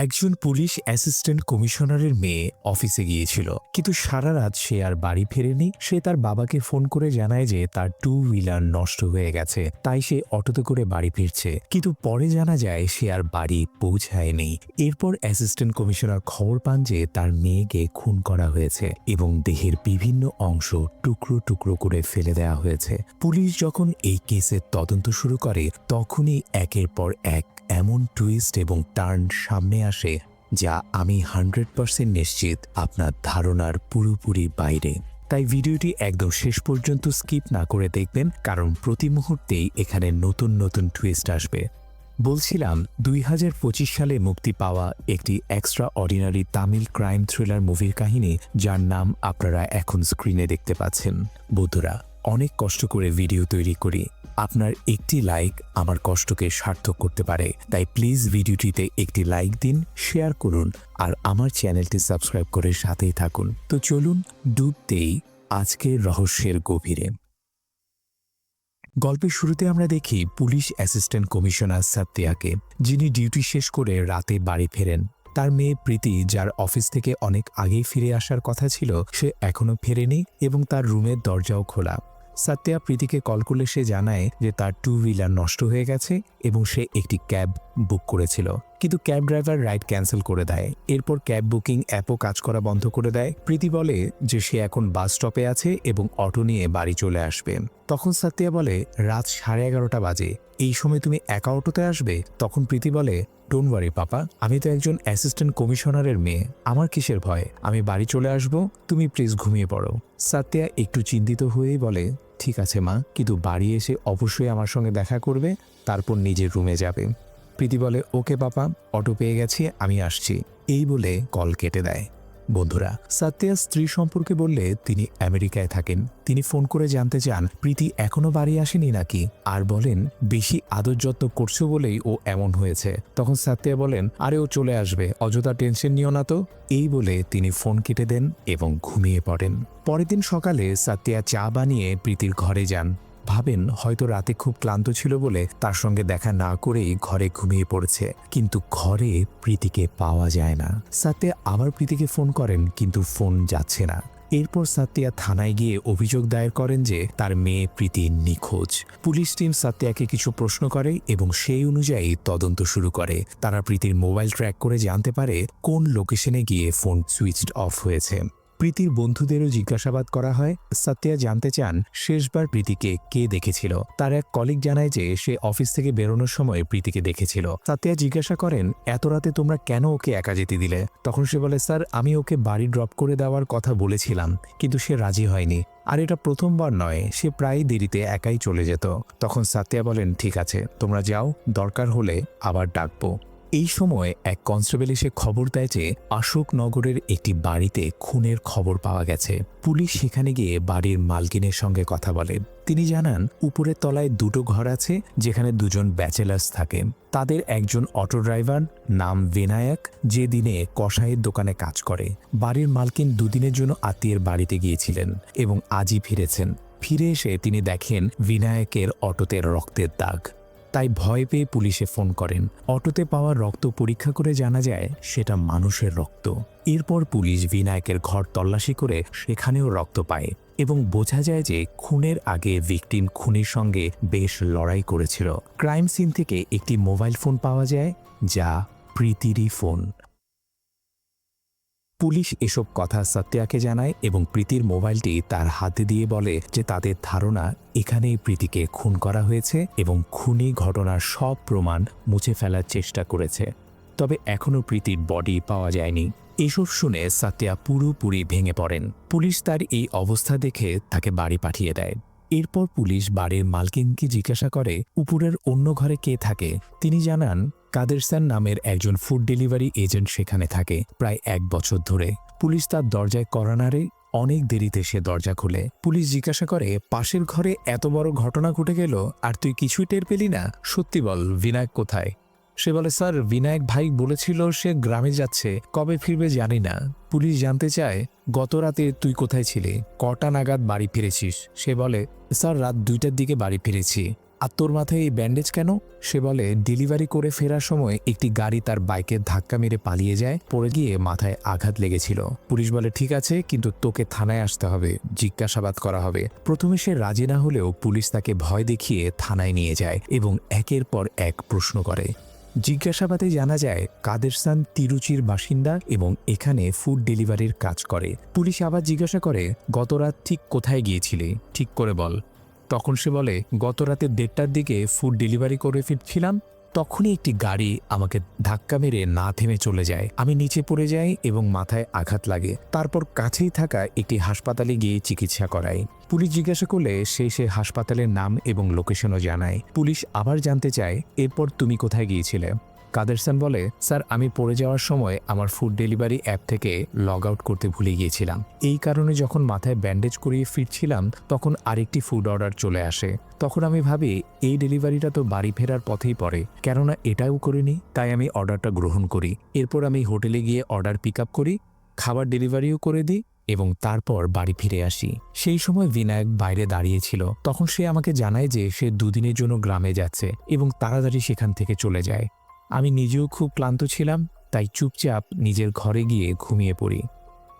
একজন police assistant কমিশনারের মেয়ে অফিসে গিয়েছিল, কিন্তু সারা রাত সে আর বাড়ি ফেরেনি। সে তার বাবাকে ফোন করে জানায় যে তার টু হুইলার নষ্ট হয়ে গেছে, তাই সে অটোতে করে বাড়ি ফিরছে। কিন্তু পরে জানা যায় সে আর বাড়ি পৌঁছায়নি। এরপর অ্যাসিস্ট্যান্ট কমিশনার খবর পান যে তার মেয়েকে খুন করা হয়েছে এবং দেহের বিভিন্ন অংশ টুকরো টুকরো করে ফেলে দেওয়া হয়েছে। পুলিশ যখন এই কেসের তদন্ত শুরু করে তখনই একের পর এক এমন টুইস্ট এবং টার্ন সামনে আসে যা আমি 100% নিশ্চিত আপনার ধারণার পুরোপুরি বাইরে। তাই ভিডিওটি একদম শেষ পর্যন্ত স্কিপ না করে দেখবেন, কারণ প্রতি মুহূর্তেই এখানে নতুন নতুন টুইস্ট আসবে। বলছিলাম 2025 সালে মুক্তি পাওয়া একটি extra ordinary Tamil crime thriller মুভির কাহিনী, যার নাম আপনারা এখন স্ক্রিনে দেখতে পাচ্ছেন। বন্ধুরা, অনেক কষ্ট করে ভিডিও তৈরি করি, আপনার একটি লাইক আমার কষ্টকে সার্থক করতে পারে। তাই প্লিজ ভিডিওটিতে একটি লাইক দিন, শেয়ার করুন আর আমার চ্যানেলটি সাবস্ক্রাইব করে সাথেই থাকুন। তো চলুন ডুব দেই আজকের রহস্যের গভীরে। গল্পের শুরুতে আমরা দেখি পুলিশ অ্যাসিস্ট্যান্ট কমিশনার সত্যিয়াকে, যিনি ডিউটি শেষ করে রাতে বাড়ি ফেরেন। তার মেয়ে প্রীতি, যার অফিস থেকে অনেক আগেই ফিরে আসার কথা ছিল, সে এখনও ফেরেনি এবং তার রুমের দরজাও খোলা। সত্যা প্রীতিকে কল করলে সে জানায় যে তার টু হুইলার নষ্ট হয়ে গেছে এবং সে একটি ক্যাব বুক করেছিল, কিন্তু ক্যাব ড্রাইভার রাইড ক্যান্সেল করে দেয়। এরপর ক্যাব বুকিং অ্যাপও কাজ করা বন্ধ করে দেয়। প্রীতি বলে যে সে এখন বাস স্টপে আছে এবং অটো নিয়ে বাড়ি চলে আসবে। তখন সত্যা বলে রাত 11:30 বাজে, এই সময় তুমি একা অটোতে আসবে? তখন প্রীতি বলে, ডোন্ট ওয়ারি পাপা, আমি তো একজন অ্যাসিস্ট্যান্ট কমিশনারের মেয়ে, আমার কিসের ভয়, আমি বাড়ি চলে আসব, তুমি প্লিজ ঘুমিয়ে পড়ো। সত্যা একটু চিন্তিত হয়েই বলে, ঠিক আছে মা, কিন্তু বাড়ি এসে অবশ্যই আমার সঙ্গে দেখা করবে, তারপর নিজের রুমে যাবে। প্রীতি বলে, ওকে পাপা, অটো পেয়ে গেছি, আমি আসছি, এই বলে কল কেটে দেয়। বন্ধুরা, সত্যা স্ত্রী সম্পর্কে বললে তিনি আমেরিকায় থাকেন। তিনি ফোন করে জানতে চান প্রীতি এখনো বাড়ি আসেনি নাকি, আর বলেন বেশি আদর যত্ন করছো বলেই ও এমন হয়েছে। তখন সত্যা বলেন, আরে ও চলে আসবে, অযথা টেনশন নিও না তো। এই বলে তিনি ফোন কেটে দেন এবং ঘুমিয়ে পড়েন। পরের দিন সকালে সত্যা চা বানিয়ে প্রীতির ঘরে যান। ভাবেন হয়তো রাতে খুব ক্লান্ত ছিল বলে তার সঙ্গে দেখা না করেই ঘরে ঘুমিয়ে পড়েছে, কিন্তু ঘরে প্রীতিকে পাওয়া যায় না। সত্যা আবার প্রীতিকে ফোন করেন, কিন্তু ফোন যাচ্ছে না। এরপর সত্যা থানায় গিয়ে অভিযোগ দায়ের করেন যে তার মেয়ে প্রীতি নিখোঁজ। পুলিশ টিম সত্যাকে কিছু প্রশ্ন করে এবং সেই অনুযায়ী তদন্ত শুরু করে। তারা প্রীতির মোবাইল ট্র্যাক করে জানতে পারে কোন লোকেশনে গিয়ে ফোন সুইচড অফ হয়েছে। প্রীতির বন্ধুদেরও জিজ্ঞাসাবাদ করা হয়। সত্যা জানতে চান শেষবার প্রীতিকে কে দেখেছিল। তার এক কলিগ জানায় যে সে অফিস থেকে বেরোনোর সময় প্রীতিকে দেখেছিল। সত্যা জিজ্ঞাসা করেন, এত রাতে তোমরা কেন ওকে একা যেতে দিলে? তখন সে বলে, স্যার, আমি ওকে বাড়ি ড্রপ করে দেওয়ার কথা বলেছিলাম, কিন্তু সে রাজি হয়নি। আর এটা প্রথমবার নয়, সে প্রায় দেরিতে একাই চলে যেত। তখন সত্যা বলেন, ঠিক আছে, তোমরা যাও, দরকার হলে আবার ডাকবো। এই সময় এক কনস্টেবল এসে খবর দেয় যে অশোকনগরের একটি বাড়িতে খুনের খবর পাওয়া গেছে। পুলিশ সেখানে গিয়ে বাড়ির মালকিনের সঙ্গে কথা বলে। তিনি জানান উপরের তলায় দুটো ঘর আছে যেখানে দুজন ব্যাচেলার্স থাকে। তাদের একজন অটো ড্রাইভার নাম বিনায়ক, যে দিনে কসাইয়ের দোকানে কাজ করে। বাড়ির মালকিন দুদিনের জন্য আত্মীয়ের বাড়িতে গিয়েছিলেন এবং আজই ফিরেছেন। ফিরে এসে তিনি দেখেন বিনায়কের অটোতে রক্তের দাগ। তাই ভয় পেয়ে পুলিশে ফোন করেন। অটোতে পাওয়া রক্ত পরীক্ষা করে জানা যায় সেটা মানুষের রক্ত। এরপর পুলিশ বিনায়কের ঘর তল্লাশি করে সেখানেও রক্ত পায় এবং বোঝা যায় যে খুনের আগে ভিকটিম খুনির সঙ্গে বেশ লড়াই করেছিল। ক্রাইম সিন থেকে একটি মোবাইল ফোন পাওয়া যায়, যা প্রীতিরই ফোন। পুলিশ এসব কথা সত্যাকে জানায় এবং প্রীতির মোবাইলটি তার হাতে দিয়ে বলে যে তাদের ধারণা এখানেই প্রীতিকে খুন করা হয়েছে এবং খুনি ঘটনার সব প্রমাণ মুছে ফেলার চেষ্টা করেছে। তবে এখনও প্রীতির বডি পাওয়া যায়নি। এসব শুনে সত্যা পুরোপুরি ভেঙে পড়েন। পুলিশ তার এই অবস্থা দেখে তাকে বাড়ি পাঠিয়ে দেয়। এরপর পুলিশ বাড়ির মালকিনকে জিজ্ঞাসা করে উপরের অন্য ঘরে কে থাকে। তিনি জানান কাদেরসান নামের একজন ফুড ডেলিভারি এজেন্ট সেখানে থাকে প্রায় 1 বছর ধরে। পুলিশ তার দরজায় কড়া নাড়ে। অনেক দেরিতে সে দরজা খুলে। পুলিশ জিজ্ঞাসা করে, পাশের ঘরে এত বড় ঘটনা ঘটে গেল আর তুই কিছুই টের পেলি না? সত্যি বল, বিনায়ক কোথায়? সে বলে, স্যার, বিনায়ক ভাই বলেছিল সে গ্রামে যাচ্ছে, কবে ফিরবে জানি না। পুলিশ জানতে চায়, গত রাতে তুই কোথায় ছিলি, কটা নাগাদ বাড়ি ফিরেছিস? সে বলে, স্যার, রাত 2টার দিকে বাড়ি ফিরেছি। আর তোর মাথায় এই ব্যান্ডেজ কেন? সে বলে, ডেলিভারি করে ফেরার সময় একটি গাড়ি তার বাইকে ধাক্কা মেরে পালিয়ে যায়, পড়ে গিয়ে মাথায় আঘাত লেগেছিল। পুলিশ বলে, ঠিক আছে, কিন্তু তোকে থানায় আসতে হবে, জিজ্ঞাসাবাদ করা হবে। প্রথমে সে রাজি না হলেও পুলিশ তাকে ভয় দেখিয়ে থানায় নিয়ে যায় এবং একের পর এক প্রশ্ন করে। জিজ্ঞাসাবাদে জানা যায় কাদের সান তিরুচির বাসিন্দা এবং এখানে ফুড ডেলিভারির কাজ করে। পুলিশ আবার জিজ্ঞাসা করে, গতরাত ঠিক কোথায় গিয়েছিলে, ঠিক করে বল। তখন সে বলে, গতরাতে 1:30টার দিকে ফুড ডেলিভারি করে ফিরছিলাম, তখনই একটি গাড়ি আমাকে ধাক্কা মেরে না থেমে চলে যায়। আমি নিচে পড়ে যাই এবং মাথায় আঘাত লাগে। তারপর কাছেই থাকা একটি হাসপাতালে গিয়ে চিকিৎসা করাই। পুলিশ জিজ্ঞাসা করলে সে হাসপাতালের নাম এবং লোকেশনও জানায়। পুলিশ আবার জানতে চায়, এরপর তুমি কোথায় গিয়েছিলে? কাদের সান বলে, স্যার, আমি পড়ে যাওয়ার সময় আমার ফুড ডেলিভারি অ্যাপ থেকে লগ আউট করতে ভুলে গিয়েছিলাম। এই কারণে যখন মাথায় ব্যান্ডেজ করিয়ে ফিরছিলাম তখন আরেকটি ফুড অর্ডার চলে আসে। তখন আমি ভাবি এই ডেলিভারিটা তো বাড়ি ফেরার পথেই পড়ে, কেননা এটাও করিনি, তাই আমি অর্ডারটা গ্রহণ করি। এরপর আমি হোটেলে গিয়ে অর্ডার পিক আপ করি, খাবার ডেলিভারিও করে দিই এবং তারপর বাড়ি ফিরে আসি। সেই সময় বিনায়ক বাইরে দাঁড়িয়েছিল। তখন সে আমাকে জানায় যে সে 2 দিনের জন্য গ্রামে যাচ্ছে এবং তাড়াতাড়ি সেখান থেকে চলে যায়। আমি নিজেও খুব ক্লান্ত ছিলাম, তাই চুপচাপ নিজের ঘরে গিয়ে ঘুমিয়ে পড়ি।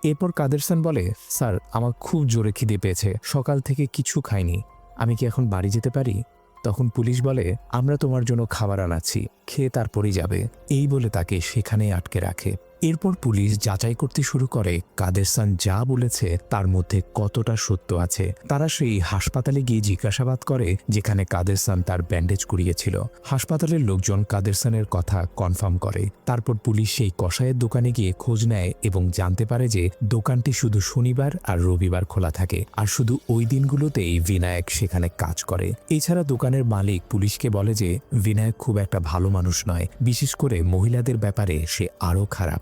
এরপর কাদের সান বলে, স্যার, আমার খুব জোরে খিদে পেয়েছে, সকাল থেকে কিছু খাইনি, আমি কি এখন বাড়ি যেতে পারি? তখন পুলিশ বলে, আমরা তোমার জন্য খাবার আনাচ্ছি, খেয়ে তারপরই যাবে। এই বলে তাকে সেখানেই আটকে রাখে। এরপর পুলিশ যাচাই করতে শুরু করে কাদের সান যা বলেছে তার মধ্যে কতটা সত্য আছে। তারা সেই হাসপাতালে গিয়ে জিজ্ঞাসাবাদ করে যেখানে কাদের সান তার ব্যান্ডেজ করিয়েছিল। হাসপাতালের লোকজন কাদের সানের কথা কনফার্ম করে। তারপর পুলিশ সেই কসাইয়ের দোকানে গিয়ে খোঁজ নেয় এবং জানতে পারে যে দোকানটি শুধু শনিবার আর রবিবার খোলা থাকে, আর শুধু ওই দিনগুলোতেই বিনায়ক সেখানে কাজ করে। এছাড়া দোকানের মালিক পুলিশকে বলে যে বিনায়ক খুব একটা ভালো মানুষ নয়, বিশেষ করে মহিলাদের ব্যাপারে সে আরও খারাপ।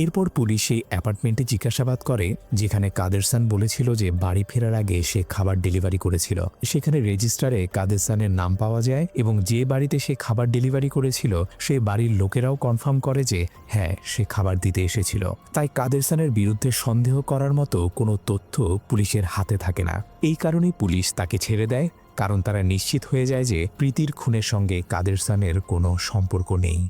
এরপর পুলিশ সেই অ্যাপার্টমেন্টে জিজ্ঞাসাবাদ করে যেখানে কাদের সান বলেছিল যে বাড়ি ফেরার আগে সে খাবার ডেলিভারি করেছিল। সেখানে রেজিস্টারে কাদের সানের নাম পাওয়া যায় এবং যে বাড়িতে সে খাবার ডেলিভারি করেছিল সে বাড়ির লোকেরাও কনফার্ম করে যে হ্যাঁ, সে খাবার দিতে এসেছিল। তাই কাদের সানের বিরুদ্ধে সন্দেহ করার মতো কোনো তথ্য পুলিশের হাতে থাকে না। এই কারণেই পুলিশ তাকে ছেড়ে দেয়, কারণ তারা নিশ্চিত হয়ে যায় যে প্রীতির খুনের সঙ্গে কাদের সানের কোনো সম্পর্ক নেই।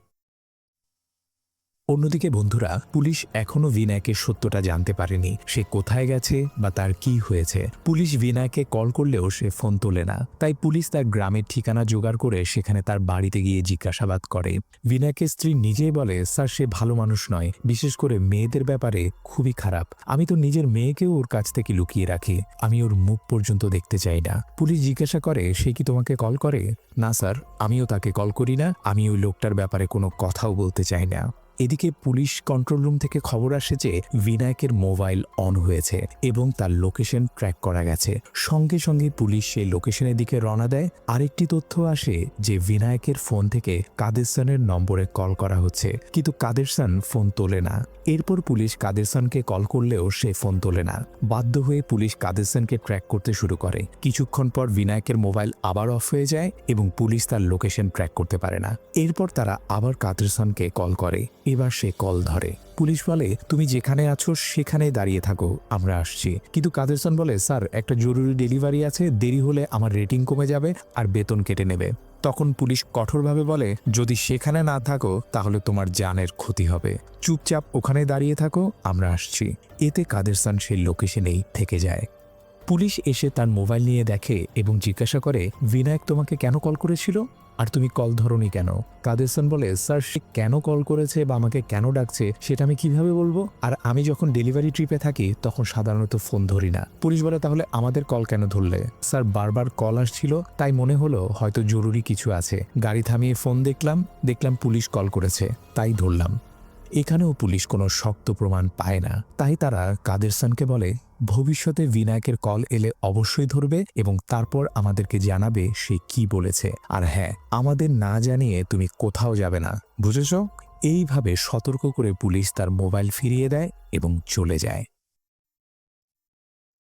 অন্যদিকে বন্ধুরা, পুলিশ এখনও বিনায়কের সত্যটা জানতে পারেনি, সে কোথায় গেছে বা তার কি হয়েছে। পুলিশ বিনায়ককে কল করলেও সে ফোন তোলে না, তাই পুলিশ তার গ্রামের ঠিকানা জোগাড় করে সেখানে তার বাড়িতে গিয়ে জিজ্ঞাসাবাদ করে। বিনায়কের স্ত্রী নিজেই বলে, স্যার, সে ভালো মানুষ নয়, বিশেষ করে মেয়েদের ব্যাপারে খুবই খারাপ। আমি তো নিজের মেয়েকেও ওর কাছ থেকে লুকিয়ে রাখি, আমি ওর মুখ পর্যন্ত দেখতে চাই না। পুলিশ জিজ্ঞাসা করে, সে কি তোমাকে কল করে? না স্যার, আমিও তাকে কল করি না, আমি ওই লোকটার ব্যাপারে কোনো কথাও বলতে চাই না। এদিকে পুলিশ কন্ট্রোল রুম থেকে খবর আসে যে বিনায়কের মোবাইল অন হয়েছে এবং তার লোকেশন ট্র্যাক করা গেছে। সঙ্গে সঙ্গে পুলিশ সেই লোকেশনের দিকে রওনা দেয়। আরেকটি তথ্য আসে যে বিনায়কের ফোন থেকে কাদের সানের নম্বরে কল করা হচ্ছে, কিন্তু কাদের সান ফোন তোলে না। এরপর পুলিশ কাদের সানকে কল করলেও সে ফোন তোলে না। বাধ্য হয়ে পুলিশ কাদের সানকে ট্র্যাক করতে শুরু করে। কিছুক্ষণ পর বিনায়কের মোবাইল আবার অফ হয়ে যায় এবং পুলিশ তার লোকেশন ট্র্যাক করতে পারে না। এরপর তারা আবার কাদের সানকে কল করে। এবার সে কল ধরে। পুলিশ বলে, তুমি যেখানে আছো সেখানে দাঁড়িয়ে থাকো, আমরা আসছি। কিন্তু কাদের সান বলে, স্যার, একটা জরুরি ডেলিভারি আছে, দেরি হলে আমার রেটিং কমে যাবে আর বেতন কেটে নেবে। তখন পুলিশ কঠোরভাবে বলে, যদি সেখানে না থাকো তাহলে তোমার জানের ক্ষতি হবে, চুপচাপ ওখানে দাঁড়িয়ে থাকো, আমরা আসছি। এতে কাদের সান সেই লোকেশনেই থেকে যায়। পুলিশ এসে তার মোবাইল নিয়ে দেখে এবং জিজ্ঞাসা করে, বিনায়ক তোমাকে কেন কল করেছিল আর তুমি কল ধরোনি কেন? কাদের সান বলে, স্যার, সে কেন কল করেছে বা আমাকে কেন ডাকছে সেটা আমি কিভাবে বলবো, আর আমি যখন ডেলিভারি ট্রিপে থাকি তখন সাধারণত ফোন ধরি না। পুলিশ বলে, তাহলে আমাদের কল কেন ধরলে? স্যার, বারবার কল আসছিল, তাই মনে হলো হয়তো জরুরি কিছু আছে, গাড়ি থামিয়ে ফোন দেখলাম পুলিশ কল করেছে, তাই ধরলাম। এখানেও পুলিশ কোনো শক্ত প্রমাণ পায় না, তাই তারা কাদের সানকে বলে, ভবিষ্যতে বিনায়কের কল এলে অবশ্যই ধরবে এবং তারপর আমাদেরকে জানাবে সে কি বলেছে, আর হ্যাঁ, আমাদের না জানিয়ে তুমি কোথাও যাবে না, বুঝেছ? এইভাবে সতর্ক করে পুলিশ তার মোবাইল ফিরিয়ে দেয় এবং চলে যায়।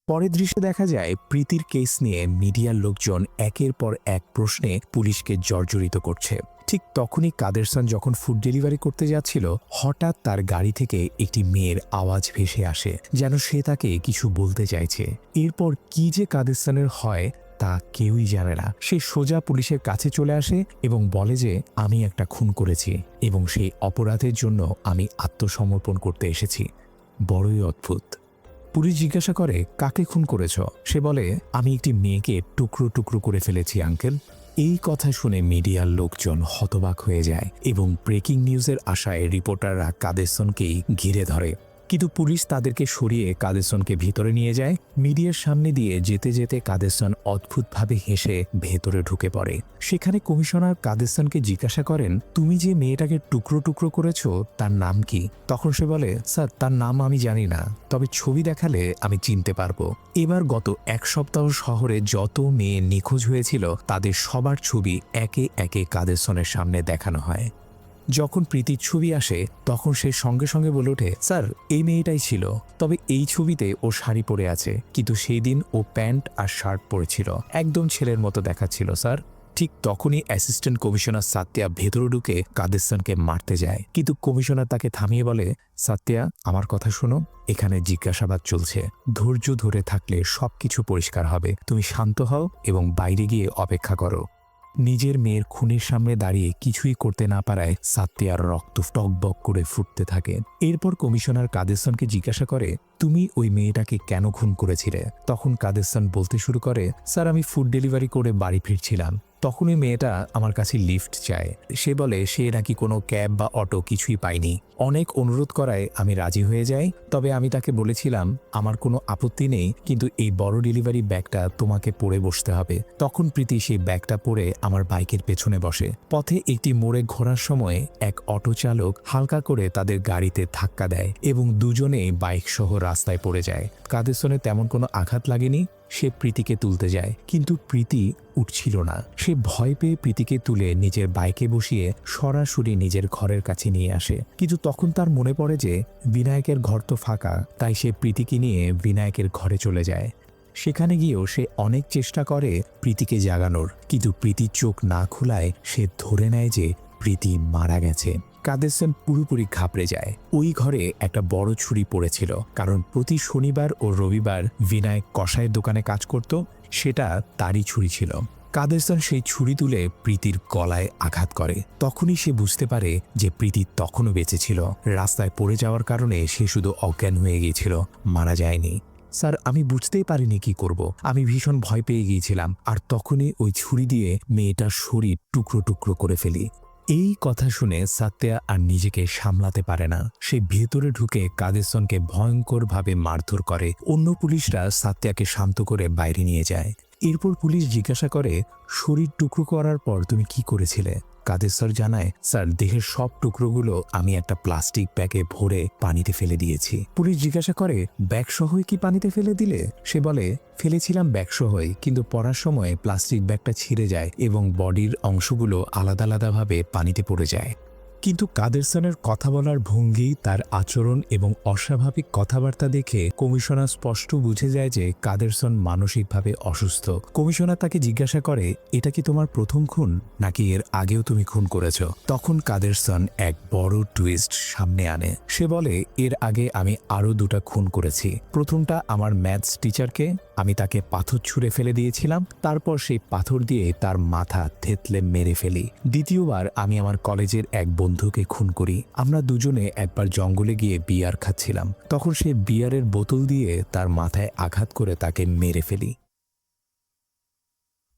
পরের দৃশ্যে দেখা যায় প্রীতির কেস নিয়ে মিডিয়ার লোকজন একের পর এক প্রশ্নে পুলিশকে জর্জরিত করছে। ঠিক তখনই কাদের সান যখন ফুড ডেলিভারি করতে যাচ্ছিল, হঠাৎ তার গাড়ি থেকে একটি মেয়ের আওয়াজ ভেসে আসে, যেন সে তাকে কিছু বলতে চাইছে। এরপর কি যে কাদের সানের হয় তা কেউই জানে না। সে সোজা পুলিশের কাছে চলে আসে এবং বলে যে আমি একটা খুন করেছি এবং সেই অপরাধের জন্য আমি আত্মসমর্পণ করতে এসেছি। বড়ই অদ্ভুত। পুলিশ জিজ্ঞাসা করে কাকে খুন করেছ? সে বলে আমি একটি মেয়েকে টুকরো টুকরো করে ফেলেছি আঙ্কেল। এই কথা শুনে মিডিয়ার লোকজন হতবাক হয়ে যায় এবং ব্রেকিং নিউজের আশায় রিপোর্টাররা কাদেরসনকেই ঘিরে ধরে। কিন্তু পুলিশ তাদেরকে সরিয়ে কাদেরসনকে ভিতরে নিয়ে যায়। মিডিয়ার সামনে দিয়ে যেতে যেতে কাদেরসন অদ্ভুতভাবে হেসে ভেতরে ঢুকে পড়ে। সেখানে কমিশনার কাদেরসনকে জিজ্ঞাসা করেন তুমি যে মেয়েটাকে টুকরো টুকরো করেছো তার নাম কি? তখন সে বলে স্যার তার নাম আমি জানি না, তবে ছবি দেখালে আমি চিনতে পারবো। এবার গত এক সপ্তাহ শহরে যত মেয়ে নিখোঁজ হয়েছিল তাদের সবার ছবি একে একে কাদেরসনের সামনে দেখানো হয়। যখন প্রীতির ছবি আসে তখন সে সঙ্গে সঙ্গে বলে ওঠে স্যার এই মেয়েটাই ছিল, তবে এই ছবিতে ও শাড়ি পরে আছে, কিন্তু সেই দিন ও প্যান্ট আর শার্ট পরেছিল, একদম ছেলের মতো দেখাচ্ছিল স্যার। ঠিক তখনই অ্যাসিস্ট্যান্ট কমিশনার সাত্যা ভেতরে ঢুকে কাদেরসনকে মারতে যায়, কিন্তু কমিশনার তাকে থামিয়ে বলে সাত্যা আমার কথা শোনো, এখানে জিজ্ঞাসাবাদ চলছে, ধৈর্য ধরে থাকলে সবকিছু পরিষ্কার হবে, তুমি শান্ত হও এবং বাইরে গিয়ে অপেক্ষা করো। নিজের মেয়ের খুনের সামনে দাঁড়িয়ে কিছুই করতে না পারায় সাত্যার রক্ত টকবক করে ফুটতে থাকে। এরপর কমিশনার কাদেরসনকে জিজ্ঞাসা করে তুমি ওই মেয়েটাকে কেন খুন করেছিলে? তখন কাদেরসন বলতে শুরু করে স্যার আমি ফুড ডেলিভারি করে বাড়ি ফিরছিলাম, তখনই মেয়েটা আমার কাছে লিফট চায়। সে বলে সে নাকি কোনো ক্যাব বা অটো কিছুই পায়নি। অনেক অনুরোধ করায় আমি রাজি হয়ে যাই, তবে আমি তাকে বলেছিলাম আমার কোনো আপত্তি নেই, কিন্তু এই বড় ডেলিভারি ব্যাগটা তোমাকে পরে বসতে হবে। তখন প্রীতি সেই ব্যাগটা পরে আমার বাইকের পেছনে বসে। পথে একটি মোড়ে ঘোরার সময় এক অটো চালক হালকা করে তাদের গাড়িতে ধাক্কা দেয় এবং দুজনেই বাইক সহ রাস্তায় পড়ে যায়। কাদেরসনের তেমন কোনো আঘাত লাগেনি। সে প্রীতিকে তুলতে যায়, কিন্তু প্রীতি উঠছিল না। সে ভয় পেয়ে প্রীতিকে তুলে নিজের বাইকে বসিয়ে সরাসরি নিজের ঘরের কাছে নিয়ে আসে, কিন্তু তখন তার মনে পড়ে যে বিনায়কের ঘর তো ফাঁকা, তাই সে প্রীতিকে নিয়ে বিনায়কের ঘরে চলে যায়। সেখানে গিয়েও সে অনেক চেষ্টা করে প্রীতিকে জাগানোর, কিন্তু প্রীতির চোখ না খোলায় সে ধরে নেয় যে প্রীতি মারা গেছে। কাদেরসন পুরোপুরি ঘাবড়ে যায়। ওই ঘরে একটা বড় ছুরি পড়েছিল, কারণ প্রতি শনিবার ও রবিবার বিনায়ক কসাইয়ের দোকানে কাজ করত, সেটা তারই ছুরি ছিল। কাদেরসন সেই ছুরি তুলে প্রীতির গলায় আঘাত করে। তখনই সে বুঝতে পারে যে প্রীতি তখনও বেঁচে ছিল। রাস্তায় পড়ে যাওয়ার কারণে সে শুধু অজ্ঞান হয়ে গিয়েছিল, মারা যায়নি। স্যার আমি বুঝতেই পারিনি কি করব, আমি ভীষণ ভয় পেয়ে গিয়েছিলাম, আর তখনই ওই ছুরি দিয়ে মেয়েটার শরীর টুকরো টুকরো করে ফেলি। এই কথা শুনে সাত্যা আর নিজেকে সামলাতে পারে না। সে ভেতরে ঢুকে কাদেরসনকে ভয়ঙ্করভাবে মারধর করে। অন্য পুলিশরা সাত্যাকে শান্ত করে বাইরে নিয়ে যায়। এরপর পুলিশ জিজ্ঞাসা করে শরীর টুকরো করার পর তুমি কি করেছিলে? কাদেরসন জানায় স্যার দেহের সব টুকরোগুলো আমি একটা প্লাস্টিক ব্যাগে ভরে পানিতে ফেলে দিয়েছি। পুলিশ জিজ্ঞাসা করে ব্যাগ সহই কি পানিতে ফেলে দিলে? সে বলে ফেলেছিলাম ব্যাগ সহই, কিন্তু পড়ার সময় প্লাস্টিক ব্যাগটা ছিঁড়ে যায় এবং বডির অংশগুলো আলাদা আলাদাভাবে পানিতে পড়ে যায়। কিন্তু কাদেরসনের কথা বলার ভঙ্গি, তার আচরণ এবং অস্বাভাবিক কথাবার্তা দেখে কমিশনার স্পষ্ট বুঝে যায় যে কাদেরসন মানসিকভাবে অসুস্থ। কমিশনার তাকে জিজ্ঞাসা করে এটা কি তোমার প্রথম খুন, নাকি এর আগেও তুমি খুন করেছ? তখন কাদেরসন এক বড় টুইস্ট সামনে আনে। সে বলে এর আগে আমি আরও 2টা খুন করেছি। প্রথমটা আমার ম্যাথস টিচারকে, আমি তাকে পাথর ছুঁড়ে ফেলে দিয়েছিলাম, তারপর সেই পাথর দিয়ে তার মাথা থেতলে মেরে ফেলি। দ্বিতীয়বার আমি আমার কলেজের এক বন্ধুকে খুন করি। আমরা দুজনে একবার জঙ্গলে গিয়ে বিয়ার খাচ্ছিলাম, তখন সে বিয়ারের বোতল দিয়ে তার মাথায় আঘাত করে তাকে মেরে ফেলি।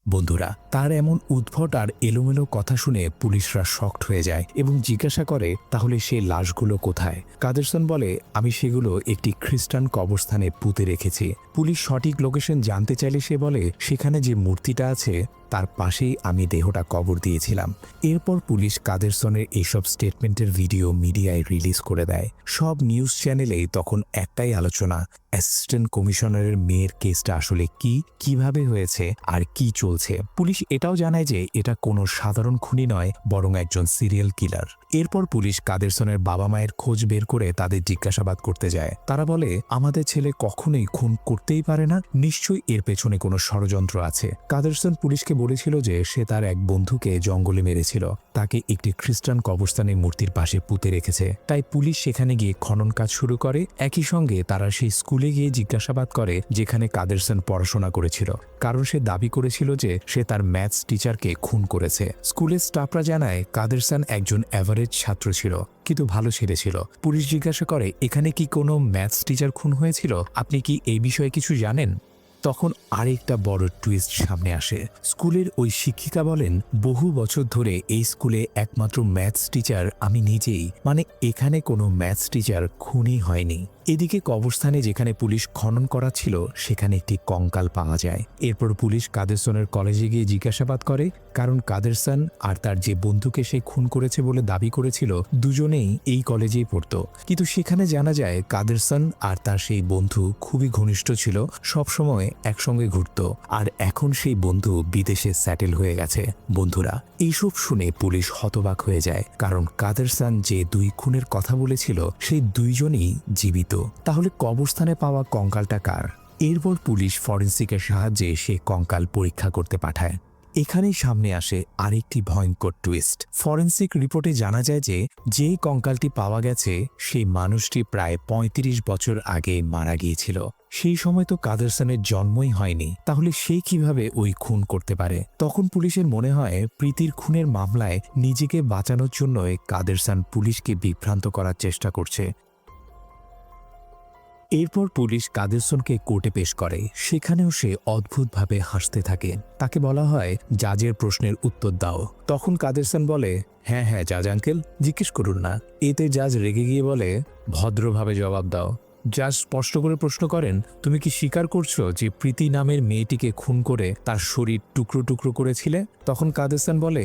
বন্ধুরা, তার এমন উদ্ভট আর এলোমেলো কথা শুনে পুলিশরা শকড হয়ে যায় এবং জিজ্ঞাসা করে তাহলে সে লাশগুলো কোথায়? কাদেরসন বলে আমি সেগুলো একটি খ্রিস্টান কবরস্থানে পুঁতে রেখেছি। পুলিশ সঠিক লোকেশন জানতে চাইলে সে বলে সেখানে যে মূর্তিটা আছে তার পাশেই আমি দেহটা কবর দিয়েছিলাম। এরপর পুলিশ কাদেরসনের এইসব স্টেটমেন্টের ভিডিও মিডিয়ায় রিলিজ করে দেয়। সব নিউজ চ্যানেলেই তখন একটাই আলোচনা, অ্যাসিস্ট্যান্ট কমিশনারের মেয়ের কেসটা আসলে কি, কিভাবে হয়েছে আর কি চলছে। পুলিশ এটাও জানায় যে এটা কোনো সাধারণ খুনি নয়, বরং একজন সিরিয়াল কিলার। এরপর পুলিশ কাদেরসনের বাবা মায়ের খোঁজ বের করে তাদের জিজ্ঞাসাবাদ করতে যায়। তারা বলে আমাদের ছেলে কখনোই খুন করতেই পারে না, নিশ্চয়ই এর পেছনে কোনো ষড়যন্ত্র আছে। কাদেরসন পুলিশকে বলেছিল যে সে তার এক বন্ধুকে জঙ্গলে মেরেছিল, তাকে একটি খ্রিস্টান কবরস্থানে মূর্তির পাশে পুঁতে রেখেছে। তাই পুলিশ সেখানে গিয়ে খনন কাজ শুরু করে। একই সঙ্গে তারা সেই স্কুলে গিয়ে জিজ্ঞাসাবাদ করে যেখানে কাদেরসন পড়াশোনা করেছিল, কারণ সে দাবি করেছিল যে সে তার ম্যাথস টিচারকে খুন করেছে। স্কুলের স্টাফরা জানায় কাদেরসন একজন অ্যাভারেজ ছাত্র ছিল, কিন্তু ভালো ছেলে ছিল। পুলিশ জিজ্ঞাসা করে, এখানে কি কোনো ম্যাথস টিচার খুন হয়েছিল? আপনি কি এই বিষয়ে কিছু জানেন? তখন আরেকটা বড় টুইস্ট সামনে আসে। স্কুলের ওই শিক্ষিকা বলেন, বহু বছর ধরে এই স্কুলে একমাত্র ম্যাথস টিচার আমি নিজেই, মানে এখানে কোনো ম্যাথস টিচার খুনই হয়নি। এদিকে কবরস্থানে যেখানে পুলিশ খনন করাচ্ছিল সেখানে একটি কঙ্কাল পাওয়া যায়। এরপর পুলিশ কাদেরসনের কলেজে গিয়ে জিজ্ঞাসাবাদ করে, কারণ কাদেরসন আর তার যে বন্ধুকে সে খুন করেছে বলে দাবি করেছিল দুজনেই এই কলেজেই পড়তো। কিন্তু সেখানে জানা যায় কাদেরসন আর তার সেই বন্ধু খুবই ঘনিষ্ঠ ছিল, সবসময় একসঙ্গে ঘুরত, আর এখন সেই বন্ধু বিদেশে সেটেল হয়ে গেছে। বন্ধুরা, এইসব শুনে পুলিশ হতবাক হয়ে যায়, কারণ কাদেরসন যে দুই খুনের কথা বলেছিল সেই দুইজনই জীবিত। তাহলে কবরস্থানে পাওয়া কঙ্কালটা কার? এরপর পুলিশ ফরেন্সিকের সাহায্যে সে কঙ্কাল পরীক্ষা করতে পাঠায়। এখানেই সামনে আসে আরেকটি ভয়ঙ্কর টুইস্ট। ফরেন্সিক রিপোর্টে জানা যায় যে যেই কঙ্কালটি পাওয়া গেছে সেই মানুষটি প্রায় ৩৫ বছর আগে মারা গিয়েছিল। সেই সময় তো কাদেরসনের জন্মই হয়নি, তাহলে সে কিভাবে ওই খুন করতে পারে? তখন পুলিশের মনে হয় প্রীতির খুনের মামলায় নিজেকে বাঁচানোর জন্যই কাদেরসন পুলিশকে বিভ্রান্ত করার চেষ্টা করছে। এরপর পুলিশ কাদেরসনকে কোর্টে পেশ করে। সেখানেও সে অদ্ভুতভাবে হাসতে থাকে। তাকে বলা হয়, জাজের প্রশ্নের উত্তর দাও। তখন কাদেরসন বলে, হ্যাঁ হ্যাঁ জাজ আঙ্কেল, জিজ্ঞেস করুন না। এতে জাজ রেগে গিয়ে বলে, ভদ্রভাবে জবাব দাও। জাজ স্পষ্ট করে প্রশ্ন করেন, তুমি কি স্বীকার করছো যে প্রীতি নামের মেয়েটিকে খুন করে তার শরীর টুকরো টুকরো করেছিলে? তখন কাদেরসন বলে,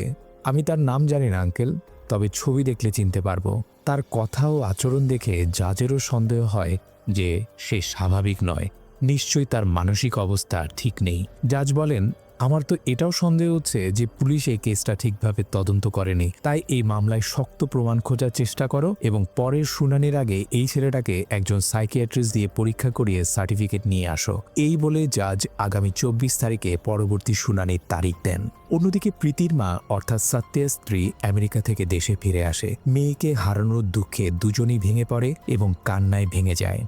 আমি তার নাম জানি না আঙ্কেল, তবে ছবি দেখলে চিনতে পারবো। তার কথা ও আচরণ দেখে জাজেরও সন্দেহ হয় যে সে স্বাভাবিক নয়, নিশ্চয়ই তার মানসিক অবস্থা ঠিক নেই। জাজ বলেন, আমার তো এটাও সন্দেহ হচ্ছে যে পুলিশ এই কেসটা ঠিকভাবে তদন্ত করেনি, তাই এই মামলায় শক্ত প্রমাণ খোঁজার চেষ্টা করো এবং পরের শুনানির আগে এই ছেলেটাকে একজন সাইকিয়াট্রিস্ট দিয়ে পরীক্ষা করিয়ে সার্টিফিকেট নিয়ে আসো। এই বলে জাজ আগামী ২৪ তারিখে পরবর্তী শুনানির তারিখ দেন। অন্যদিকে প্রীতির মা অর্থাৎ সত্যের স্ত্রী আমেরিকা থেকে দেশে ফিরে আসে। মেয়েকে হারানোর দুঃখে দুজনই ভেঙে পড়ে এবং কান্নায় ভেঙে যায়।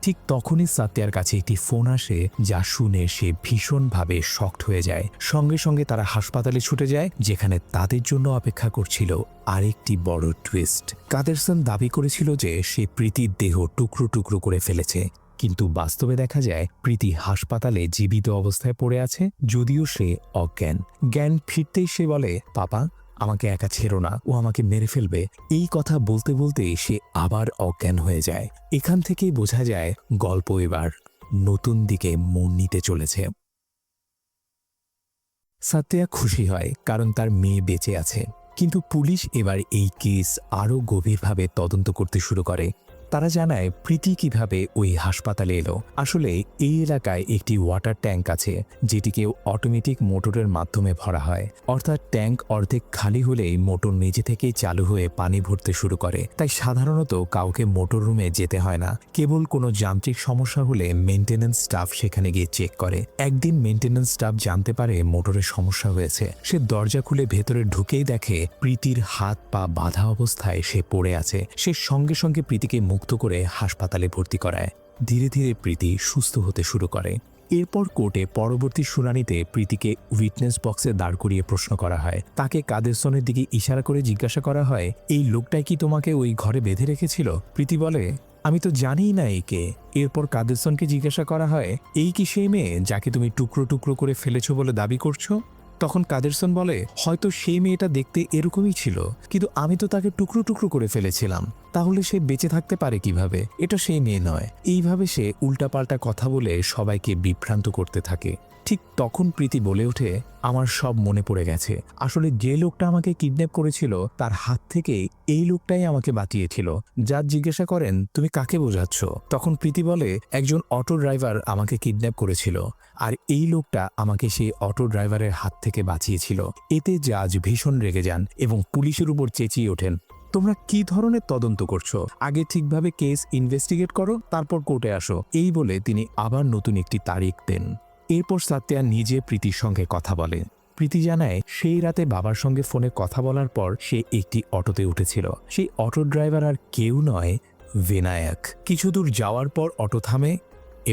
ঠিক তখনই সাত্যার কাছে একটি ফোন আসে, যা শুনে সে ভীষণভাবে শকড হয়ে যায়। সঙ্গে সঙ্গে তারা হাসপাতালে ছুটে যায়, যেখানে তাদের জন্য অপেক্ষা করছিল আরেকটি বড় টুইস্ট। কাদেরসন দাবি করেছিল যে সে প্রীতির দেহ টুকরো টুকরো করে ফেলেছে, কিন্তু বাস্তবে দেখা যায় প্রীতি হাসপাতালে জীবিত অবস্থায় পড়ে আছে, যদিও সে অজ্ঞান। জ্ঞান ফিরতেই সে বলে, পাপা আমাকে একা ছেড়ো না, ও আমাকে মেরে ফেলবে। এই কথা বলতে বলতেই সে আবার অজ্ঞান হয়ে যায়। এখান থেকেই বোঝা যায় গল্প এবার নতুন দিকে মন নিতে চলেছে। সাত্যা খুশি হয় কারণ তার মেয়ে বেঁচে আছে, কিন্তু পুলিশ এবার এই কেস আরও গভীরভাবে তদন্ত করতে শুরু করে। তারা জানায় প্রীতি কিভাবে ওই হাসপাতালে এলো। আসলে এই এলাকায় একটি ওয়াটার ট্যাঙ্ক আছে, যেটিকে অটোমেটিক মোটরের মাধ্যমে ভরা হয়। অর্থাৎ ট্যাঙ্ক অর্ধেক খালি হলেই মোটর নিজে থেকেই চালু হয়ে পানি ভরতে শুরু করে। তাই সাধারণত কাউকে মোটর রুমে যেতে হয় না। কেবল কোনো যান্ত্রিক সমস্যা হলে মেইনটেন্যান্স স্টাফ সেখানে গিয়ে চেক করে। একদিন মেইনটেন্যান্স স্টাফ জানতে পারে মোটরের সমস্যা হয়েছে। সে দরজা খুলে ভেতরে ঢুকেই দেখে প্রীতির হাত পা বাঁধা অবস্থায় সে পড়ে আছে। সে সঙ্গে সঙ্গে প্রীতিকে মুক্ত করে হাসপাতালে ভর্তি করায়। ধীরে ধীরে প্রীতি সুস্থ হতে শুরু করে। এরপর কোর্টে পরবর্তী শুনানিতে প্রীতিকে উইটনেস বক্সে দাঁড় করিয়ে প্রশ্ন করা হয়। তাকে কাদেরসনের দিকে ইশারা করে জিজ্ঞাসা করা হয়, এই লোকটাই কি তোমাকে ওই ঘরে বেঁধে রেখেছিল? প্রীতি বলে, আমি তো জানিই না একে। এরপর কাদেরসনকে জিজ্ঞাসা করা হয়, এই কি সেই মেয়ে যাকে তুমি টুকরো টুকরো করে ফেলেছো বলে দাবি করছো? তখন কাদেরসন বলে, হয়তো সেই মেয়েটা দেখতে এরকমই ছিল, কিন্তু আমি তো তাকে টুকরো টুকরো করে ফেলেছিলাম। তাহলে সে বেঁচে থাকতে পারে কিভাবে? এটা সেই মেয়ে নয়। এইভাবে সে উল্টাপাল্টা কথা বলে সবাইকে বিভ্রান্ত করতে থাকে। ঠিক তখন প্রীতি বলে ওঠে, আমার সব মনে পড়ে গেছে। আসলে যে লোকটা আমাকে কিডন্যাপ করেছিল তার হাত থেকে এই লোকটাই আমাকে বাঁচিয়েছিল। জাজ জিজ্ঞাসা করেন, তুমি কাকে বোঝাচ্ছ? তখন প্রীতি বলে, একজন অটো ড্রাইভার আমাকে কিডন্যাপ করেছিল, আর এই লোকটা আমাকে সেই অটো ড্রাইভারের হাত থেকে বাঁচিয়েছিল। এতে জাজ ভীষণ রেগে যান এবং পুলিশের উপর চেঁচিয়ে ওঠেন, তোমরা কি ধরনের তদন্ত করছো? আগে ঠিকভাবে কেস ইনভেস্টিগেট করো, তারপর কোর্টে আসো। এই বলে তিনি আবার নতুন একটি তারিখ দেন। এরপর সাত্যা নিজে প্রীতির সঙ্গে কথা বলে। প্রীতি জানায় সেই রাতে বাবার সঙ্গে ফোনে কথা বলার পর সে একটি অটোতে উঠেছিল। সেই অটো ড্রাইভার আর কেউ নয়, বিনায়ক। কিছু দূর যাওয়ার পর অটো থামে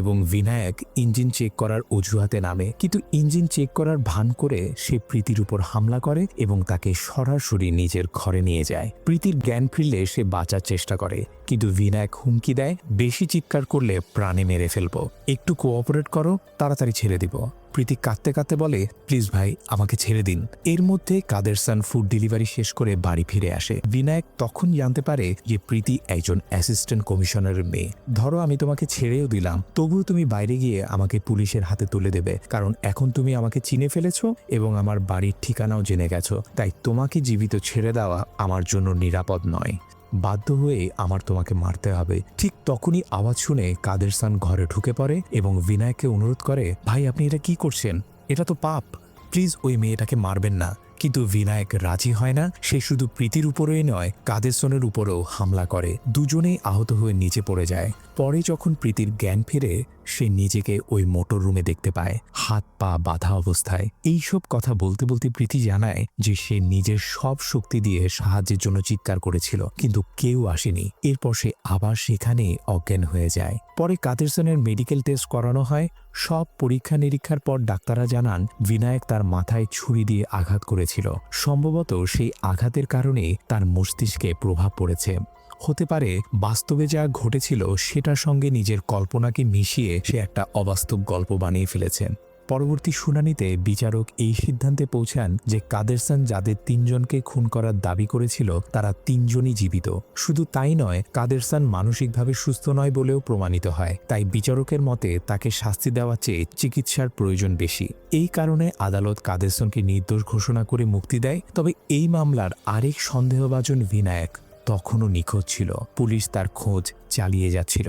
এবং বিনায়ক ইঞ্জিন চেক করার অজুহাতে নামে, কিন্তু ইঞ্জিন চেক করার ভান করে সে প্রীতির উপর হামলা করে এবং তাকে সরাসরি নিজের ঘরে নিয়ে যায়। প্রীতির জ্ঞান ফিরলে সে বাঁচার চেষ্টা করে, কিন্তু বিনায়ক হুমকি দেয়, বেশি চিৎকার করলে প্রাণে মেরে ফেলবো, একটু কোঅপারেট করো, তাড়াতাড়ি ছেড়ে দিব। প্রীতি কাঁদতে কাঁদতে বলে, প্লিজ ভাই, আমাকে ছেড়ে দিন। এর মধ্যে কাদেরসান ফুড ডেলিভারি শেষ করে বাড়ি ফিরে আসে। বিনায়ক তখন জানতে পারে যে প্রীতি একজন অ্যাসিস্ট্যান্ট কমিশনারের মেয়ে। ধরো আমি তোমাকে ছেড়েও দিলাম, তবুও তুমি বাইরে গিয়ে আমাকে পুলিশের হাতে তুলে দেবে, কারণ এখন তুমি আমাকে চিনে ফেলেছো এবং আমার বাড়ির ঠিকানাও জেনে গেছো। তাই তোমাকে জীবিত ছেড়ে দেওয়া আমার জন্য নিরাপদ নয়। বাধ্য হয়ে আমার তোমাকে মারতে হবে। ঠিক তখনই আওয়াজ শুনে কাদেরসান ঘরে ঢুকে পড়ে এবং বিনায়ককে অনুরোধ করে, ভাই আপনি এটা কি করছেন? এটা তো পাপ, প্লিজ ওই মেয়েটাকে মারবেন না। কিন্তু বিনায়ক রাজি হয় না। সে শুধু প্রীতির উপরেই নয়, কাদেরসনের উপরেও হামলা করে। দুজনেই আহত হয়ে নিচে পড়ে যায়। পরে যখন প্রীতির জ্ঞান ফিরে, সে নিজেকে ওই মোটর রুমে দেখতে পায়, হাত পা বাঁধা অবস্থায়। এইসব কথা বলতে বলতে প্রীতি জানায় যে সে নিজের সব শক্তি দিয়ে সাহায্যের জন্য চিৎকার করেছিল, কিন্তু কেউ আসেনি। এরপর সে আবার সেখানে অজ্ঞান হয়ে যায়। পরে কাদেরসনের মেডিকেল টেস্ট করানো হয়। সব পরীক্ষা নিরীক্ষার পর ডাক্তাররা জানান বিনায়ক তার মাথায় ছুরি দিয়ে আঘাত করেছিল। সম্ভবত সেই আঘাতের কারণে তার মস্তিষ্কে প্রভাব পড়েছে। হতে পারে বাস্তবে যা ঘটেছিল সেটার সঙ্গে নিজের কল্পনাকে মিশিয়ে সে একটা অবাস্তব গল্প বানিয়ে ফেলেছেন। পরবর্তী শুনানিতে বিচারক এই সিদ্ধান্তে পৌঁছান যে কাদেরসান যাদের তিনজনকে খুন করার দাবি করেছিল তারা তিনজনই জীবিত। শুধু তাই নয়, কাদেরসান মানসিকভাবে সুস্থ নয় বলেও প্রমাণিত হয়। তাই বিচারকের মতে তাকে শাস্তি দেওয়ার চেয়ে চিকিৎসার প্রয়োজন বেশি। এই কারণে আদালত কাদেরসানকে নির্দোষ ঘোষণা করে মুক্তি দেয়। তবে এই মামলার আরেক সন্দেহভাজন বিনায়ক তখনও নিখোঁজ ছিল। পুলিশ তার খোঁজ চালিয়ে যাচ্ছিল।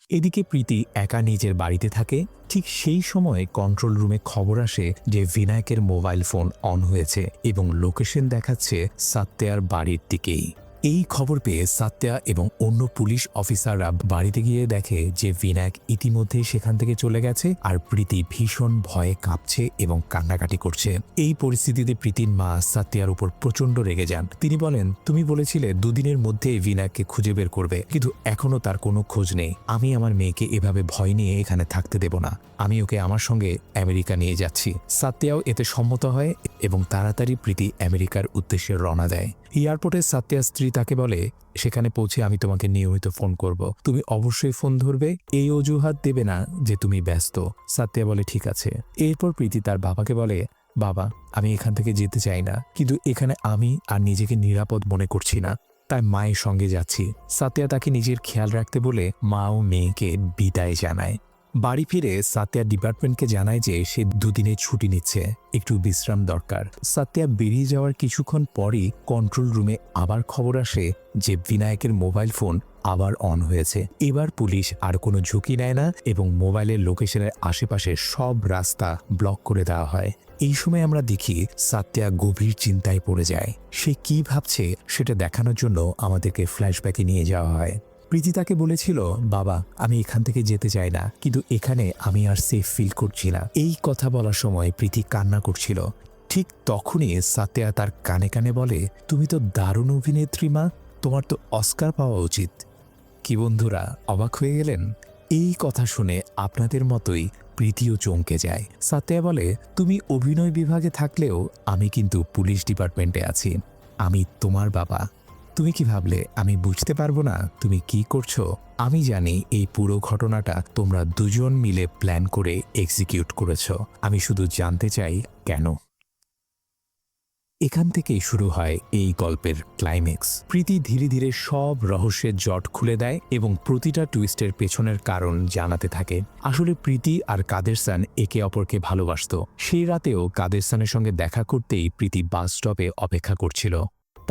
এদিকে প্রীতি একা নিজের বাড়িতে থাকে। ঠিক সেই সময় কন্ট্রোল রুমে খবর আসে যে বিনায়কের মোবাইল ফোন অন হয়েছে এবং লোকেশন দেখাচ্ছে সাত্যার বাড়ির দিকেই। এই খবর পেয়ে সাত্যা এবং অন্য পুলিশ অফিসাররা বাড়িতে গিয়ে দেখে যে বিনায়ক ইতিমধ্যেই সেখান থেকে চলে গেছে আর প্রীতি ভীষণ ভয়ে কাঁপছে এবং কান্নাকাটি করছে। এই পরিস্থিতিতে প্রীতির মা সাত্যার উপর প্রচণ্ড রেগে যান। তিনি বলেন, তুমি বলেছিলে দুদিনের মধ্যে বিনায়ককে খুঁজে বের করবে, কিন্তু এখনো তার কোনো খোঁজ নেই। আমি আমার মেয়েকে এভাবে ভয় নিয়ে এখানে থাকতে দেব না। আমি ওকে আমার সঙ্গে আমেরিকা নিয়ে যাচ্ছি। সাত্যাও এতে সম্মত হয় এবং তাড়াতাড়ি প্রীতি আমেরিকার উদ্দেশ্যে রওনা দেয়। এয়ারপোর্টে সাত্যার স্ত্রী তাকে বলে, সেখানে পৌঁছে আমি তোমাকে নিয়মিত ফোন করব, তুমি অবশ্যই ফোন ধরবে, এই অজুহাত দেবে না যে তুমি ব্যস্ত। সাত্যা বলে ঠিক আছে। এরপর প্রীতি তার বাবাকে বলে, বাবা আমি এখান থেকে যেতে চাই না, কিন্তু এখানে আমি আর নিজেকে নিরাপদ মনে করছি না, তাই মায়ের সঙ্গে যাচ্ছি। সাত্যা তাকে নিজের খেয়াল রাখতে বলে মা ও মেয়েকে বিদায় জানায়। বাড়ি ফিরে সাত্যা ডিপার্টমেন্টকে জানায় যে সে দুদিনের ছুটি নিচ্ছে, একটু বিশ্রাম দরকার। সাত্যা বেরিয়ে যাওয়ার কিছুক্ষণ পরই কন্ট্রোল রুমে আবার খবর আসে যে বিনায়কের মোবাইল ফোন আবার অন হয়েছে। এবার পুলিশ আর কোনো ঝুঁকি নেয় না এবং মোবাইলের লোকেশনের আশেপাশে সব রাস্তা ব্লক করে দেওয়া হয়। এই সময় আমরা দেখি সাত্যা গভীর চিন্তায় পড়ে যায়। সে কি ভাবছে সেটা দেখানোর জন্য আমাদেরকে ফ্ল্যাশব্যাকে নিয়ে যাওয়া হয়। প্রীতি তাকে বলেছিল, বাবা আমি এখান থেকে যেতে চাই না, কিন্তু এখানে আমি আর সেফ ফিল করছি না। এই কথা বলার সময় প্রীতি কান্না করছিল। ঠিক তখনই সাত্যা তার কানে কানে বলে, তুমি তো দারুণ অভিনেত্রী মা, তোমার তো অস্কার পাওয়া উচিত। কি বন্ধুরা অবাক হয়ে গেলেন? এই কথা শুনে আপনাদের মতোই প্রীতিও চমকে যায়। সাত্যা বলে, তুমি অভিনয় বিভাগে থাকলেও আমি কিন্তু পুলিশ ডিপার্টমেন্টে আছি। আমি তোমার বাবা। তুমি কি ভাবলে আমি বুঝতে পারবো না তুমি কি করছো? আমি জানি এই পুরো ঘটনাটা তোমরা দুজন মিলে প্ল্যান করে এক্সিকিউট করেছো। আমি শুধু জানতে চাই কেন। এখান থেকেই শুরু হয় এই গল্পের ক্লাইম্যাক্স। প্রীতি ধীরে ধীরে সব রহস্যের জট খুলে দেয় এবং প্রতিটা টুইস্টের পেছনের কারণ জানাতে থাকে। আসলে প্রীতি আর কাদেরসান একে অপরকে ভালোবাসতো। সেই রাতেও কাদেরসানের সঙ্গে দেখা করতেই প্রীতি বাস স্টপে অপেক্ষা করছিল।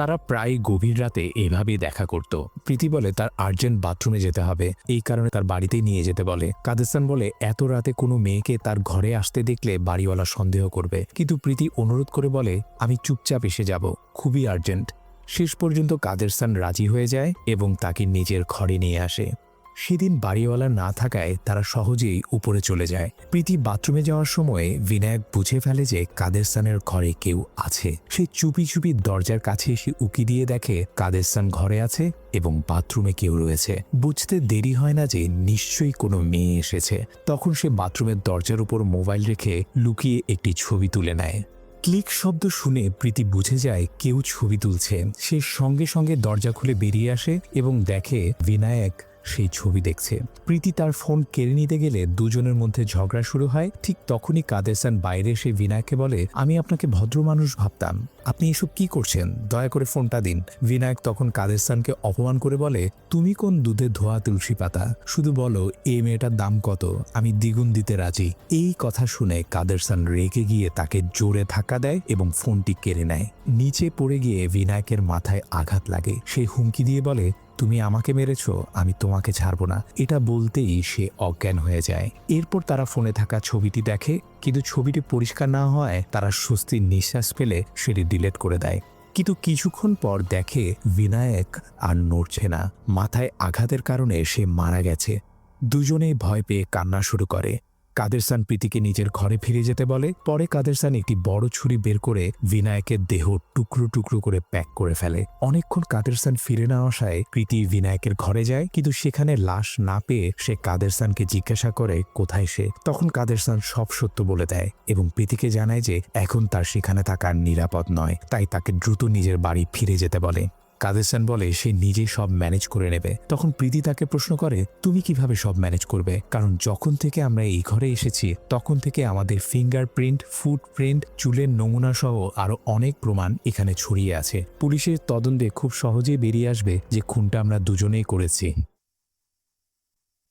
তারা প্রায় গভীর রাতে এভাবেই দেখা করত। প্রীতি বলে তার আর্জেন্ট বাথরুমে যেতে হবে, এই কারণে তার বাড়িতেই নিয়ে যেতে বলে। কাদেরসান বলে এত রাতে কোনো মেয়েকে তার ঘরে আসতে দেখলে বাড়িওয়ালা সন্দেহ করবে, কিন্তু প্রীতি অনুরোধ করে বলে আমি চুপচাপ এসে যাব, খুবই আর্জেন্ট। শেষ পর্যন্ত কাদেরসান রাজি হয়ে যায় এবং তাকে নিজের ঘরে নিয়ে আসে। সেদিন বাড়িওয়ালা না থাকায় তারা সহজেই উপরে চলে যায়। প্রীতি বাথরুমে যাওয়ার সময় বিনায়ক বুঝে ফেলে যে কাদেরসানের ঘরে কেউ আছে। সে চুপি চুপি দরজার কাছে এসে উকি দিয়ে দেখে কাদেরসান ঘরে আছে এবং বাথরুমে কেউ রয়েছে। বুঝতে দেরি হয় না যে নিশ্চয়ই কোনো মেয়ে এসেছে। তখন সে বাথরুমের দরজার উপর মোবাইল রেখে লুকিয়ে একটি ছবি তুলে নেয়। ক্লিক শব্দ শুনে প্রীতি বুঝে যায় কেউ ছবি তুলছে। সে সঙ্গে সঙ্গে দরজা খুলে বেরিয়ে আসে এবং দেখে বিনায়ক সেই ছবি দেখছে। প্রীতি তার ফোন কেড়ে নিতে গেলে দুজনের মধ্যে ঝগড়া শুরু হয়। ঠিক তখনই কাদেরসান বাইরে এসে বিনায়ককে বলে, আমি আপনাকে ভদ্র মানুষ ভাবতাম, আপনি এসব কি করছেন, দয়া করে ফোনটা দিন। বিনায়ক তখন কাদেরসানকে অপমান করে বলে, তুমি কোন দুধে ধোয়া তুলসী পাতা, শুধু বলো এই মেয়েটার দাম কত, আমি দ্বিগুণ দিতে রাজি। এই কথা শুনে কাদেরসান রেগে গিয়ে তাকে জোরে ধাক্কা দেয় এবং ফোনটি কেড়ে নেয়। নিচে পড়ে গিয়ে বিনায়কের মাথায় আঘাত লাগে। সে হুমকি দিয়ে বলে, তুমি আমাকে মেরেছ, আমি তোমাকে ছাড়ব না। এটা বলতেই সে অজ্ঞান হয়ে যায়। এরপর তারা ফোনে থাকা ছবিটি দেখে, কিন্তু ছবিটি পরিষ্কার না হওয়ায় তারা স্বস্তির নিঃশ্বাস ফেলে সেটি ডিলিট করে দেয়। কিন্তু কিছুক্ষণ পর দেখে বিনায়ক আর নড়ছে না। মাথায় আঘাতের কারণে সে মারা গেছে। দুজনেই ভয় পেয়ে কান্না শুরু করে। কাদেরসান প্রীতিকে নিজের ঘরে ফিরে যেতে বলে। পরে কাদেরসান একটি বড় ছুরি বের করে বিনায়কের দেহ টুকরো টুকরো করে প্যাক করে ফেলে। অনেকক্ষণ কাদেরসান ফিরে না আসায় প্রীতি বিনায়কের ঘরে যায়, কিন্তু সেখানে লাশ না পেয়ে সে কাদেরসানকে জিজ্ঞাসা করে কোথায় সে। তখন কাদেরসান সব সত্য বলে দেয় এবং প্রীতিকে জানায় যে এখন তার সেখানে থাকা নিরাপদ নয়, তাই তাকে দ্রুত নিজের বাড়ি ফিরে যেতে বলে। কাদেরসান বলে সে নিজেই সব ম্যানেজ করে নেবে। তখন প্রীতি তাকে প্রশ্ন করে, তুমি কিভাবে সব ম্যানেজ করবে, কারণ যখন থেকে আমরা এই ঘরে এসেছি তখন থেকে আমাদের ফিঙ্গারপ্রিন্ট, ফুটপ্রিন্ট, চুলের নমুনা সহ আরো অনেক প্রমাণ এখানে ছড়িয়ে আছে। পুলিশের তদন্তে খুব সহজেই বেরিয়ে আসবে যে খুনটা আমরা দুজনেই করেছি।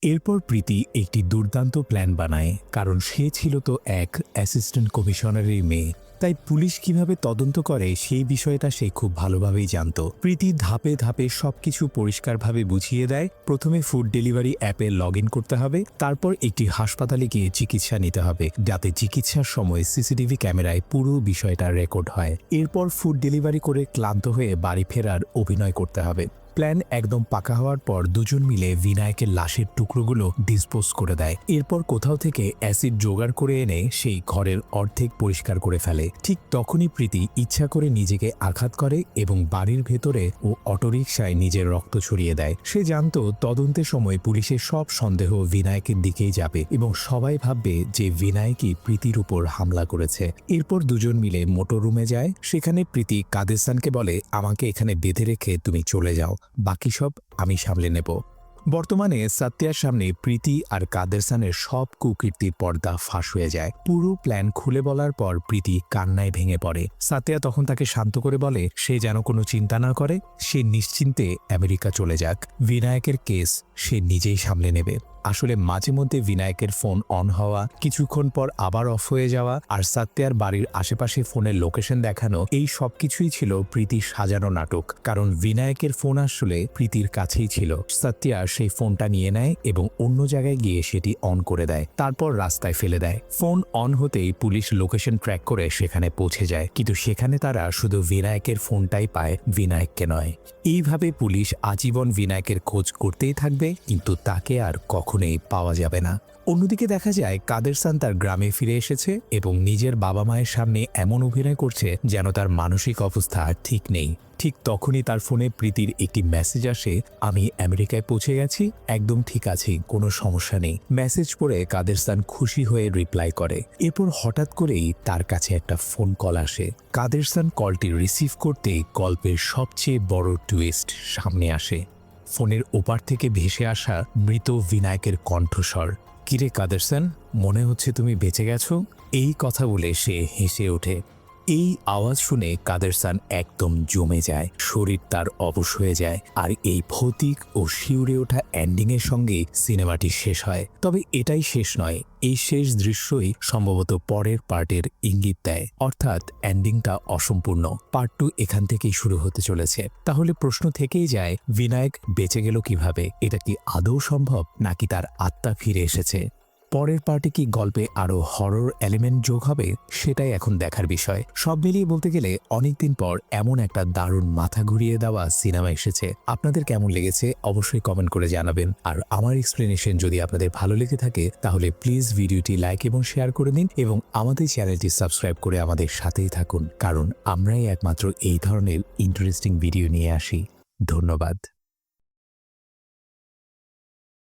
এরপর প্রীতি একটি দুর্দান্ত প্ল্যান বানায়, কারণ সে ছিল তো এক অ্যাসিস্ট্যান্ট কমিশনারের মেয়ে, তাই পুলিশ কিভাবে তদন্ত করে সেই বিষয়টা সে খুব ভালোভাবেই জানত। প্রীতি ধাপে ধাপে সবকিছু পরিষ্কারভাবে বুঝিয়ে দেয়। প্রথমে ফুড ডেলিভারি অ্যাপে লগ ইন করতে হবে, তারপর একটি হাসপাতালে গিয়ে চিকিৎসা নিতে হবে, যাতে চিকিৎসার সময় সিসিটিভি ক্যামেরায় পুরো বিষয়টা রেকর্ড হয়। এরপর ফুড ডেলিভারি করে ক্লান্ত হয়ে বাড়ি ফেরার অভিনয় করতে হবে। প্ল্যান একদম পাকা হওয়ার পর দুজন মিলে বিনায়কের লাশের টুকরোগুলো ডিসপোজ করে দেয়। এরপর কোথাও থেকে অ্যাসিড জোগাড় করে এনে সেই ঘরের অর্ধেক পরিষ্কার করে ফেলে। ঠিক তখনই প্রীতি ইচ্ছা করে নিজেকে আঘাত করে এবং বাড়ির ভেতরে ও অটোরিকশায় নিজের রক্ত ছড়িয়ে দেয়। সে জানত তদন্তের সময় পুলিশের সব সন্দেহ বিনায়কের দিকেই যাবে এবং সবাই ভাববে যে বিনায়কই প্রীতির উপর হামলা করেছে। এরপর দুজন মিলে মোটর রুমে যায়। সেখানে প্রীতি কাদেরসানকে বলে, আমাকে এখানে বেঁধে রেখে তুমি চলে যাও, বাকি সব আমি সামলে নেব। বর্তমানে সাত্যার সামনে প্রীতি আর কাদেরসানের সব কুকীর্তির পর্দা ফাঁস হয়ে যায়। পুরো প্ল্যান খুলে বলার পর প্রীতি কান্নায় ভেঙে পড়ে। সাত্যার তখন তাকে শান্ত করে বলে সে যেন কোনো চিন্তা না করে, সে নিশ্চিন্তে আমেরিকা চলে যাক। বিনায়কের কেস সে নিজেই সামলে নেবে। আসলে মাঝে মধ্যে বিনায়কের ফোন অন হওয়া, কিছুক্ষণ পর আবার অফ হয়ে যাওয়া আর সাত্যার বাড়ির আশেপাশে ফোনের লোকেশন দেখানো, এই সবকিছুই ছিল প্রীতির সাজানো নাটক। কারণ বিনায়কের ফোন আসলে প্রীতির কাছেই ছিল। সাত্যার সেই ফোনটা নিয়ে নেয় এবং অন্য জায়গায় গিয়ে সেটি অন করে দেয়, তারপর রাস্তায় ফেলে দেয়। ফোন অন হতেই পুলিশ লোকেশন ট্র্যাক করে সেখানে পৌঁছে যায়, কিন্তু সেখানে তারা শুধু বিনায়কের ফোনটাই পায়, বিনায়ককে নয়। এইভাবে পুলিশ আজীবন বিনায়কের খোঁজ করতেই থাকবে, কিন্তু তাকে আর কখনোই পাওয়া যাবে না। অন্যদিকে দেখা যায় কাদেরসান তার গ্রামে ফিরে এসেছে এবং নিজের বাবা মায়ের সামনে এমন অভিনয় করছে যেন তার মানসিক অবস্থা ঠিক নেই। ঠিক তখনই তার ফোনে প্রীতির একটি মেসেজ আসে, আমি আমেরিকায় পৌঁছে গেছি, একদম ঠিক আছি, কোনো সমস্যা নেই। মেসেজ পড়ে কাদেরসান খুশি হয়ে রিপ্লাই করে। এরপর হঠাৎ করেই তার কাছে একটা ফোন কল আসে। কাদেরসান কলটি রিসিভ করতেই গল্পের সবচেয়ে বড় টুইস্ট সামনে আসে। ফোনের ওপার থেকে ভেসে আসা মৃত বিনায়কের কণ্ঠস্বর। কিরে কাদেরসান, মনে হচ্ছে তুমি বেঁচে গেছো। এই কথা বলে সে হেসে ওঠে। এই আওয়াজ শুনে কাদেরসান একদম জমে যায়, শরীর তার অবশ হয়ে যায়। আর এই ভৌতিক ও শিউরে ওঠা এন্ডিংয়ের সঙ্গে সিনেমাটি শেষ হয়। তবে এটাই শেষ নয়, এই শেষ দৃশ্যই সম্ভবত পরের পার্টের ইঙ্গিত দেয়, অর্থাৎ এন্ডিংটা অসম্পূর্ণ। পার্ট 2 এখান থেকেই শুরু হতে চলেছে। তাহলে প্রশ্ন থেকেই যায়, বিনায়ক বেঁচে গেল কিভাবে? এটা কি আদৌ সম্ভব, নাকি তার আত্মা ফিরে এসেছে? পরের পার্টে কি গল্পে আরো হরর এলিমেন্ট যোগ হবে সেটাই এখন দেখার বিষয়। সব মিলিয়ে বলতে গেলে অনেকদিন পর এমন একটা দারুণ মাথা ঘুরিয়ে দেওয়া সিনেমা এসেছে। আপনাদের কেমন লেগেছে অবশ্যই কমেন্ট করে জানাবেন। আর আমার এক্সপ্লেনেশন যদি আপনাদের ভালো লেগে থাকে তাহলে প্লিজ ভিডিওটি লাইক এবং শেয়ার করে দিন এবং আমাদের চ্যানেলটি সাবস্ক্রাইব করে আমাদের সাথেই থাকুন, কারণ আমরাই একমাত্র এই ধরনের ইন্টারেস্টিং ভিডিও নিয়ে আসি। ধন্যবাদ।